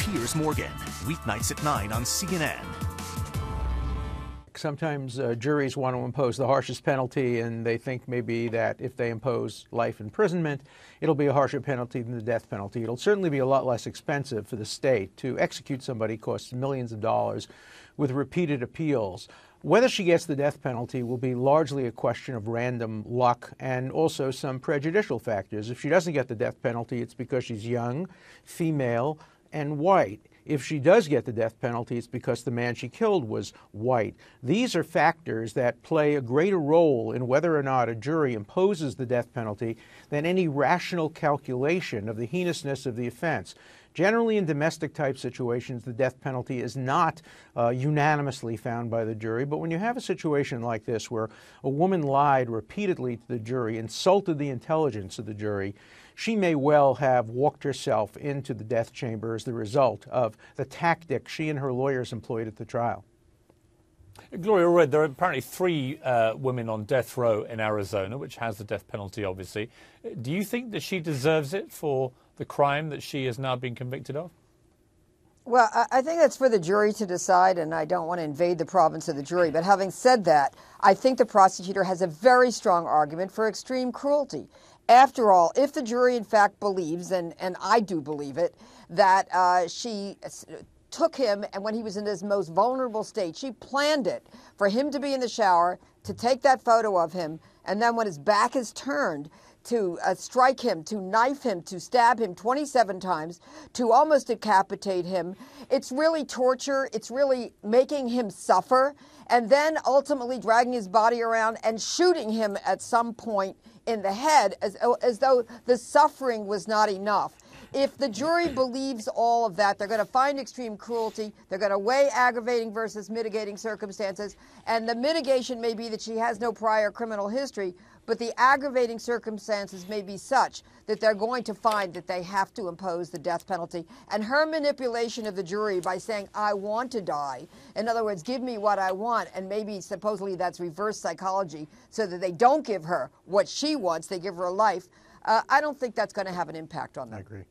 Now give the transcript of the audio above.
Piers Morgan, weeknights at 9 on CNN. Sometimes juries want to impose the harshest penalty, and they think maybe that if they impose life imprisonment, it'll be a harsher penalty than the death penalty. It'll certainly be a lot less expensive for the state. To execute somebody costs millions of dollars with repeated appeals. Whether she gets the death penalty will be largely a question of random luck and also some prejudicial factors. If she doesn't get the death penalty, it's because she's young, female, and white. If she does get the death penalty, it's because the man she killed was white. These are factors that play a greater role in whether or not a jury imposes the death penalty than any rational calculation of the heinousness of the offense. Generally, in domestic-type situations, the death penalty is not unanimously found by the jury. But when you have a situation like this, where a woman lied repeatedly to the jury, insulted the intelligence of the jury, she may well have walked herself into the death chamber as the result of the tactic she and her lawyers employed at the trial. Gloria Red, there are apparently 3 women on death row in Arizona, which has the death penalty, obviously. Do you think that she deserves it for the crime that she has now been convicted of? Well, I think that's for the jury to decide, and I don't want to invade the province of the jury. But having said that, I think the prosecutor has a very strong argument for extreme cruelty. After all, if the jury in fact believes, and I do believe it, that she took him, and when he was in his most vulnerable state, she planned it for him to be in the shower, to take that photo of him, and then when his back is turned, to strike him, to knife him, to stab him 27 times, to almost decapitate him. It's really torture. It's really making him suffer, and then ultimately dragging his body around and shooting him at some point in the head, as though the suffering was not enough. If the jury believes all of that, they're going to find extreme cruelty. They're going to weigh aggravating versus mitigating circumstances. And the mitigation may be that she has no prior criminal history, but the aggravating circumstances may be such that they're going to find that they have to impose the death penalty. And her manipulation of the jury by saying, I want to die, in other words, give me what I want, and maybe supposedly that's reverse psychology, so that they don't give her what she wants, they give her a life, I don't think that's going to have an impact on them. I agree.